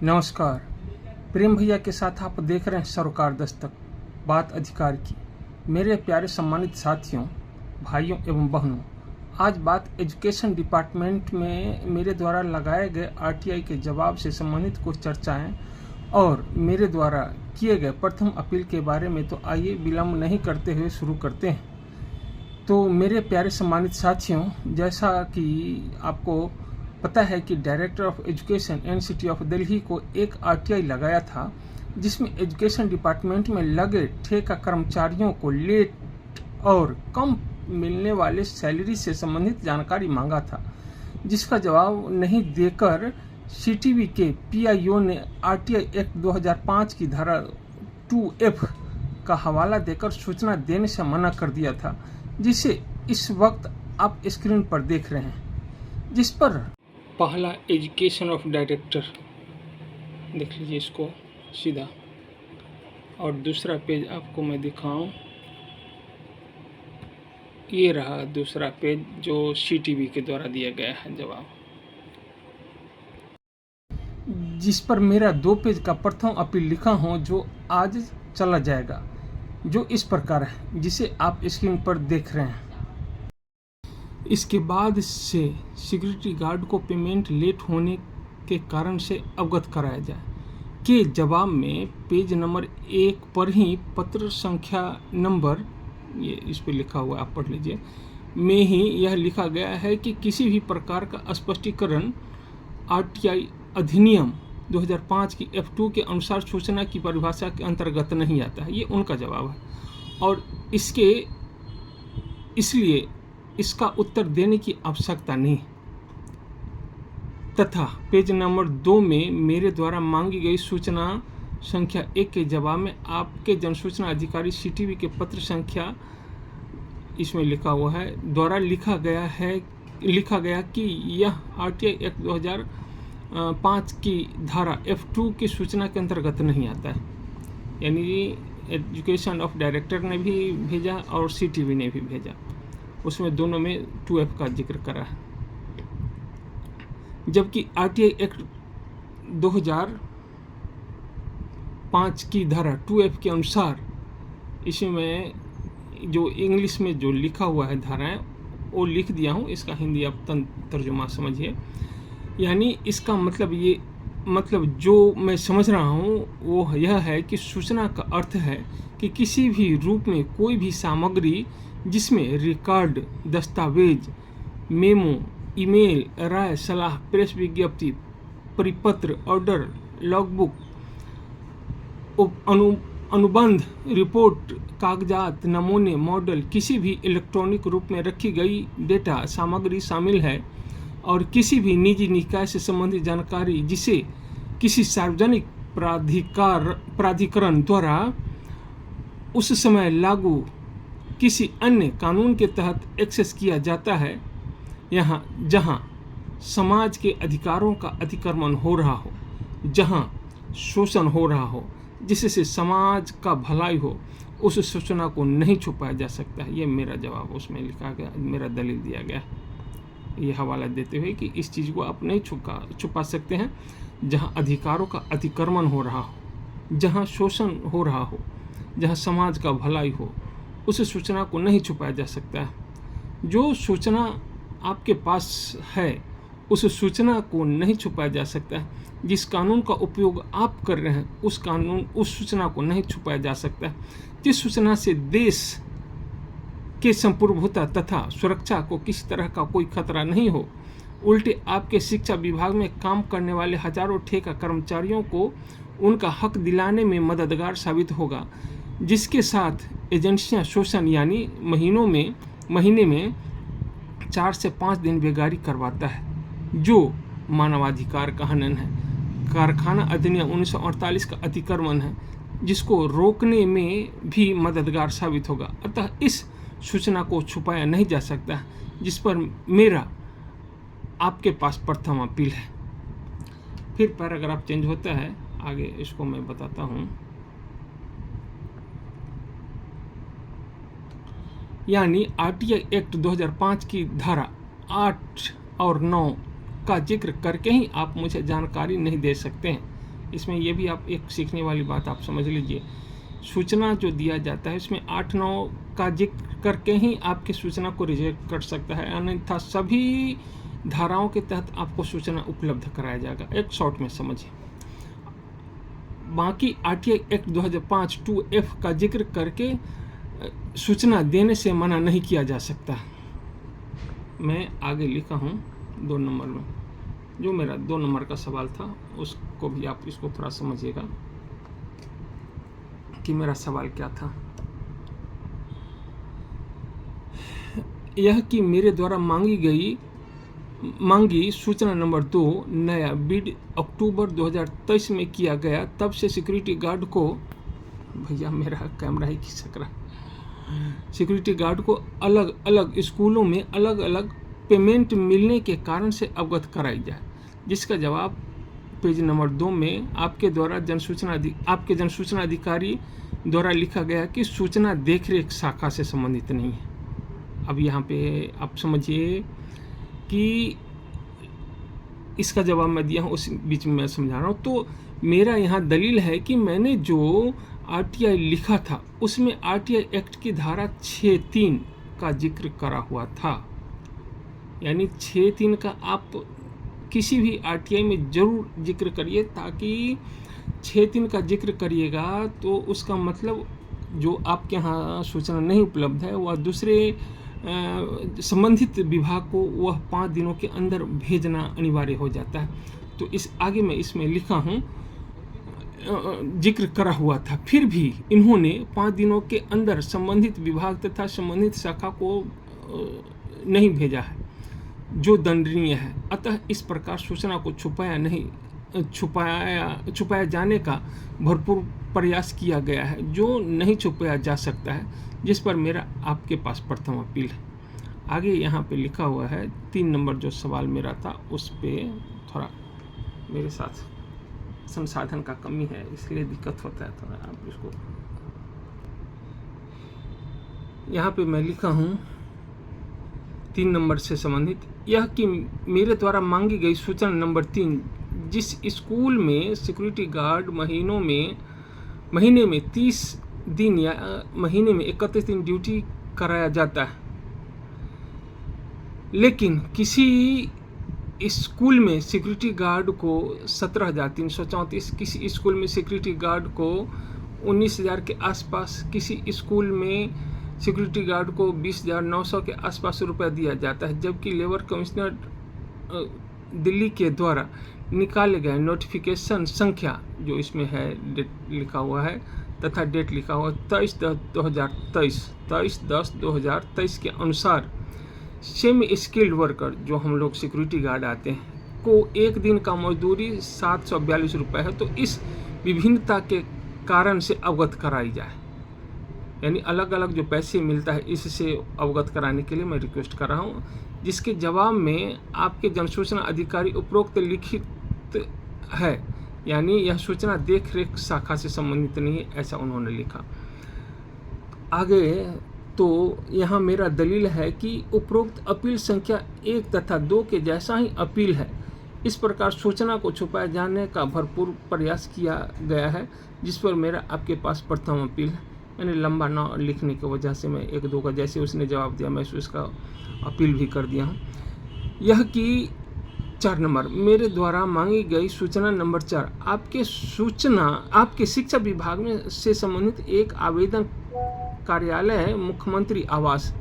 नमस्कार। प्रेम भैया के साथ आप देख रहे हैं सरोकार दस्तक, बात अधिकार की। मेरे प्यारे सम्मानित साथियों, भाइयों एवं बहनों, आज बात एजुकेशन डिपार्टमेंट में मेरे द्वारा लगाए गए आरटीआई के जवाब से संबंधित कुछ चर्चाएं और मेरे द्वारा किए गए प्रथम अपील के बारे में। तो आइए विलंब नहीं करते हुए शुरू करते हैं। तो मेरे प्यारे सम्मानित साथियों, जैसा कि आपको पता है कि director of education NCT of Delhi को एक आरटीआई लगाया था, जिसमें एजुकेशन डिपार्टमेंट में लगे ठेका कर्मचारियों को लेट और कम मिलने वाले सैलरी से संबंधित जानकारी मांगा था, जिसका जवाब नहीं देकर सीटीबी के पीआईओ ने आरटीआई एक्ट 2005 की धारा 2F का हवाला देकर सूचना देने से मना कर दिया था, जिसे इस वक्त आप स्क्रीन पर देख रहे हैं, जिस पर पहला एजुकेशन ऑफ डायरेक्टर देख लीजिए इसको सीधा, और दूसरा पेज आपको मैं दिखाऊं, ये रहा दूसरा पेज जो सीटीबी के द्वारा दिया गया है जवाब, जिस पर मेरा 2 पेज का प्रथम अपील लिखा हूं, जो आज चला जाएगा, जो इस प्रकार है, जिसे आप स्क्रीन पर देख रहे हैं। इसके बाद से सिक्योरिटी गार्ड को पेमेंट लेट होने के कारण से अवगत कराया जाए के जवाब में पेज नंबर 1 पर ही पत्र संख्या नंबर, ये इस पे लिखा हुआ है, आप पढ़ लीजिए, में ही यह लिखा गया है कि किसी भी प्रकार का स्पष्टीकरण आरटीआई अधिनियम 2005 की F2 के अनुसार सूचना की परिभाषा के अंतर्गत नहीं आता है। ये उनका जवाब है और इसलिए इसका उत्तर देने की आवश्यकता नहीं। तथा पेज नंबर 2 में मेरे द्वारा मांगी गई सूचना संख्या 1 के जवाब में आपके जनसूचना अधिकारी सीटीबी के पत्र संख्या, इसमें लिखा हुआ है, द्वारा लिखा गया कि यह आरटीआई एक्ट 2005 की धारा F2 की सूचना के अंतर्गत नहीं आता है। यानी एजुकेशन ऑफ डायरेक्टर ने भी भेजा और सीटीबी ने भी भेजा, उसमें दोनों में 2F का जिक्र करा है, जबकि आरटीआई एक्ट 2005 की धारा 2F के अनुसार इसमें जो इंग्लिश में जो लिखा हुआ है धाराएं, वो लिख दिया हूँ, इसका हिंदी आप तर्जुमा समझिए। यानी इसका मतलब जो मैं समझ रहा हूँ वो यह है कि सूचना का अर्थ है कि किसी भी रूप में कोई भी सामग्री जिसमें रिकॉर्ड, दस्तावेज, मेमो, ईमेल, राय, सलाह, प्रेस विज्ञप्ति, परिपत्र, ऑर्डर, लॉगबुक, अनुबंध, रिपोर्ट, कागजात, नमूने, मॉडल, किसी भी इलेक्ट्रॉनिक रूप में रखी गई डेटा सामग्री शामिल है और किसी भी निजी निकाय से संबंधित जानकारी जिसे किसी सार्वजनिक प्राधिकरण द्वारा उस समय लागू किसी अन्य कानून के तहत एक्सेस किया जाता है, जहां समाज के अधिकारों का अतिक्रमण हो रहा हो, जहां शोषण हो रहा हो, जिससे समाज का भलाई हो, उस सूचना को नहीं छुपाया जा सकता है। ये मेरा जवाब उसमें लिखा गया, मेरा दलील दिया गया, ये हवाला देते हुए कि इस चीज़ को आप नहीं छुपा सकते हैं। जहां अधिकारों का अतिक्रमण हो रहा हो, जहां शोषण हो रहा हो, जहां समाज का भलाई हो, उस सूचना को नहीं छुपाया जा सकता है। जो सूचना आपके पास है, उस सूचना को नहीं छुपाया जा सकता है। जिस कानून का उपयोग आप कर रहे हैं, उस सूचना को नहीं छुपाया जा सकता है। जिस सूचना से देश के संप्रभुता तथा सुरक्षा को किसी तरह का कोई खतरा नहीं हो, उल्टे आपके शिक्षा विभाग में काम करने वाले हजारों ठेका कर्मचारियों को उनका हक दिलाने में मददगार साबित होगा, जिसके साथ एजेंसियां शोषण यानी महीने में 4 से 5 दिन बेगारी करवाता है, जो मानवाधिकार का हनन है। कारखाना अधिनियम 1948 का अतिक्रमण है, जिसको रोकने में भी मददगार साबित होगा। अतः इस सूचना को छुपाया नहीं जा सकता, जिस पर मेरा आपके पास प्रथम अपील है। फिर पैराग्राफ चेंज होता है, आगे इसको मैं बताता हूँ। यानी आरटीआई एक्ट 2005 की धारा 8 और 9 का जिक्र करके ही आप मुझे जानकारी नहीं दे सकते हैं। इसमें ये भी आप एक सीखने वाली बात आप समझ लीजिए, सूचना जो दिया जाता है इसमें 8-9 का जिक्र करके ही आपकी सूचना को रिजेक्ट कर सकता है, अन्यथा सभी धाराओं के तहत आपको सूचना उपलब्ध कराया जाएगा। एक शॉर्ट में समझिए, बाकी आरटीआई एक्ट 2005 2F का जिक्र करके सूचना देने से मना नहीं किया जा सकता। मैं आगे लिखा हूँ 2 नंबर में, जो मेरा 2 नंबर का सवाल था उसको भी आप इसको थोड़ा समझिएगा कि मेरा सवाल क्या था। यह कि मेरे द्वारा मांगी सूचना नंबर 2 नया बिड अक्टूबर 2023 में किया गया, तब से सिक्योरिटी गार्ड को, भैया मेरा कैमरा ही खिसक रहा, सिक्योरिटी गार्ड को अलग अलग स्कूलों में अलग अलग पेमेंट मिलने के कारण से अवगत कराई जाए, जिसका जवाब पेज नंबर 2 में आपके जनसूचना अधिकारी द्वारा लिखा गया कि सूचना देखरेख शाखा से संबंधित नहीं है। अब यहाँ पे आप समझिए कि इसका जवाब मैं दिया हूँ, उस बीच में मैं समझा रहा हूँ। तो मेरा यहाँ दलील है कि मैंने जो आरटीआई लिखा था उसमें आरटीआई एक्ट की धारा 6(3) का जिक्र करा हुआ था, यानी 6(3) का आप किसी भी आरटीआई में जरूर जिक्र करिए, ताकि 6(3) का जिक्र करिएगा तो उसका मतलब जो आपके यहाँ सूचना नहीं उपलब्ध है वह दूसरे संबंधित विभाग को वह 5 दिनों के अंदर भेजना अनिवार्य हो जाता है। तो इस आगे मैं इसमें लिखा हूँ जिक्र करा हुआ था, फिर भी इन्होंने 5 दिनों के अंदर संबंधित विभाग तथा संबंधित शाखा को नहीं भेजा है, जो दंडनीय है। अतः इस प्रकार सूचना को छुपाया जाने का भरपूर प्रयास किया गया है, जो नहीं छुपाया जा सकता है, जिस पर मेरा आपके पास प्रथम अपील है। आगे यहाँ पे लिखा हुआ है 3 नंबर जो सवाल मेरा था उस पे थोड़ा मेरे साथ संसाधन का कमी है, इसलिए दिक्कत होता है थोड़ा। आप इसको यहाँ पे मैं लिखा हूँ 3 नंबर से संबंधित, यह कि मेरे द्वारा मांगी गई सूचना नंबर 3, जिस स्कूल में सिक्योरिटी गार्ड महीने में 30 दिन या महीने में 31 दिन ड्यूटी कराया जाता है, लेकिन किसी स्कूल में सिक्योरिटी गार्ड को 17,334, किसी स्कूल में सिक्योरिटी गार्ड को 19,000 के आसपास, किसी स्कूल में सिक्योरिटी गार्ड को 20,900 के आसपास रुपया दिया जाता है, जबकि लेबर कमिश्नर दिल्ली के द्वारा निकाले गए नोटिफिकेशन संख्या जो इसमें है डेट लिखा हुआ है तथा डेट लिखा हुआ 23/10/2023 के अनुसार सेमी स्किल्ड वर्कर जो हम लोग सिक्योरिटी गार्ड आते हैं को एक दिन का मजदूरी 742 रुपये है। तो इस विभिन्नता के कारण से अवगत कराई जाए, यानी अलग अलग जो पैसे मिलता है इससे अवगत कराने के लिए मैं रिक्वेस्ट कर रहा हूँ, जिसके जवाब में आपके जनसूचना अधिकारी उपरोक्त लिखित है, यानी यह सूचना देख रेख शाखा से संबंधित नहीं है, ऐसा उन्होंने लिखा। आगे तो यहाँ मेरा दलील है कि उपरोक्त अपील संख्या 1 तथा 2 के जैसा ही अपील है। इस प्रकार सूचना को छुपाए जाने का भरपूर प्रयास किया गया है, जिस पर मेरा आपके पास प्रथम अपील है। मैंने लंबा न लिखने की वजह से मैं 1-2 का जैसे उसने जवाब दिया मैं उसका अपील भी कर दिया हूँ। यह कि 4 नंबर मेरे द्वारा मांगी गई सूचना नंबर 4 आपके शिक्षा विभाग में से संबंधित एक आवेदन कार्यालय मुख्यमंत्री आवास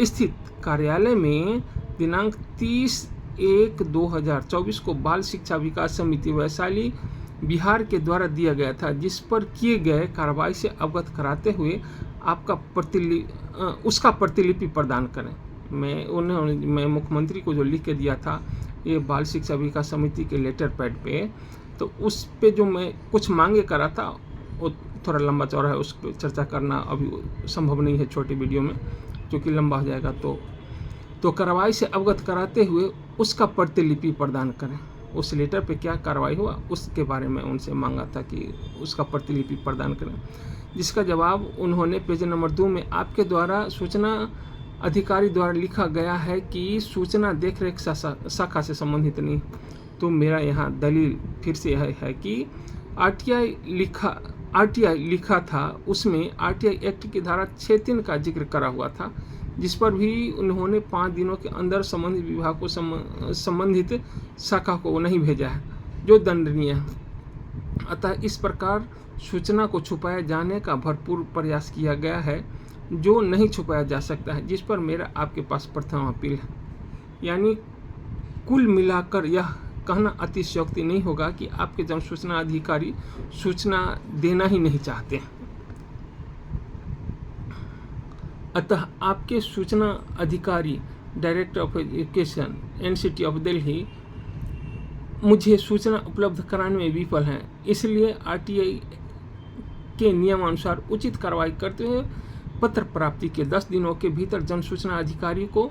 स्थित कार्यालय में दिनांक 30/1/2024 को बाल शिक्षा विकास समिति वैशाली बिहार के द्वारा दिया गया था, जिस पर किए गए कार्रवाई से अवगत कराते हुए उसका प्रतिलिपि प्रदान करें। मैं मुख्यमंत्री को जो लिख के दिया था ये बाल शिक्षा विकास समिति के लेटर पैड पे, तो उस पे जो मैं कुछ मांगे करा था वो थोड़ा लंबा चौड़ा है, उस पर चर्चा करना अभी संभव नहीं है छोटी वीडियो में, क्योंकि लंबा हो जाएगा। तो कार्रवाई से अवगत कराते हुए उसका प्रतिलिपि प्रदान करें। उस लेटर पे क्या कार्रवाई हुआ उसके बारे में उनसे मांगा था कि उसका प्रतिलिपि प्रदान करें, जिसका जवाब उन्होंने पेज नंबर 2 में आपके द्वारा सूचना अधिकारी द्वारा लिखा गया है कि सूचना देखरेख शाखा से संबंधित नहीं। तो मेरा यहाँ दलील फिर से यह है कि आरटीआई लिखा था, उसमें आरटीआई एक्ट की धारा 6(3) का जिक्र करा हुआ था, जिस पर भी उन्होंने 5 दिनों के अंदर संबंधित विभाग को संबंधित शाखा को नहीं भेजा है, जो दंडनीय है। अतः इस प्रकार सूचना को छुपाए जाने का भरपूर प्रयास किया गया है, जो नहीं छुपाया जा सकता है, जिस पर मेरा आपके पास प्रथम अपील है। यानी कुल मिलाकर यह कहना अतिशयोक्ति नहीं होगा कि आपके जन सूचना अधिकारी सूचना देना ही नहीं चाहते। अतः आपके सूचना अधिकारी director of education NCT of Delhi मुझे सूचना उपलब्ध कराने में विफल हैं, इसलिए आरटीआई के नियमानुसार उचित कार्रवाई करते हुए पत्र प्राप्ति के 10 दिनों के भीतर जन सूचना अधिकारी को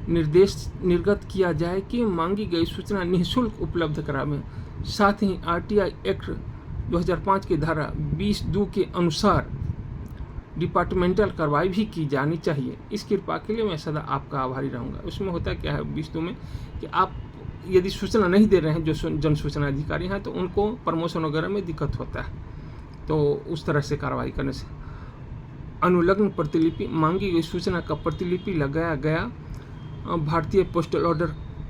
निर्गत किया जाए कि मांगी गई सूचना निःशुल्क उपलब्ध करावें। साथ ही आरटीआई एक्ट 2005 की धारा 20(2) के अनुसार डिपार्टमेंटल कार्रवाई भी की जानी चाहिए। इस कृपा के लिए मैं सदा आपका आभारी रहूँगा। उसमें होता क्या है 20(2) में कि आप यदि सूचना नहीं दे रहे हैं जो जन सूचना अधिकारी हैं, तो उनको प्रमोशन वगैरह में दिक्कत होता है, तो उस तरह से कार्रवाई करने से। अनुलग्न प्रतिलिपि, मांगी गई सूचना का प्रतिलिपि लगाया गया, भारतीय पोस्टल ऑर्डर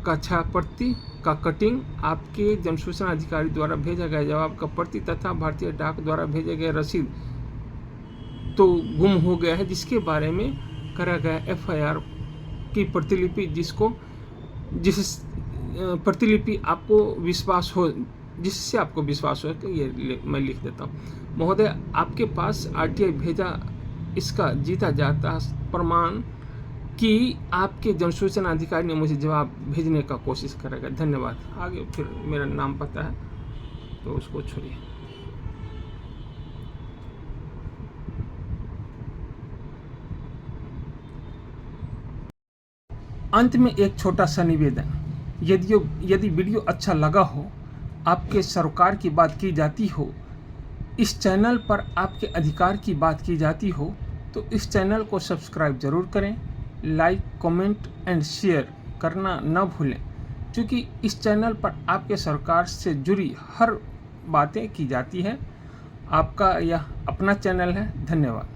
का छायाप्रति का कटिंग, आपके जन सूचना अधिकारी द्वारा भेजा गया जवाब का प्रति तथा भारतीय डाक द्वारा भेजे गए रसीद तो गुम हो गया है, जिसके बारे में करा गया एफआईआर की प्रतिलिपि, जिस प्रतिलिपि आपको विश्वास हो, जिससे आपको विश्वास हो कि ये मैं लिख देता हूँ। महोदय, आपके पास आरटीआई भेजा इसका जीता जाता प्रमाण कि आपके जनसूचना अधिकारी ने मुझे जवाब भेजने का कोशिश करेगा। धन्यवाद। आगे फिर मेरा नाम पता है, तो उसको छोड़िए। अंत में एक छोटा सा निवेदन, यदि वीडियो अच्छा लगा हो, आपके सरोकार की बात की जाती हो, इस चैनल पर आपके अधिकार की बात की जाती हो, तो इस चैनल को सब्सक्राइब जरूर करें, लाइक, कमेंट एंड शेयर करना न भूलें, क्योंकि इस चैनल पर आपके सरकार से जुड़ी हर बातें की जाती है। आपका यह अपना चैनल है। धन्यवाद।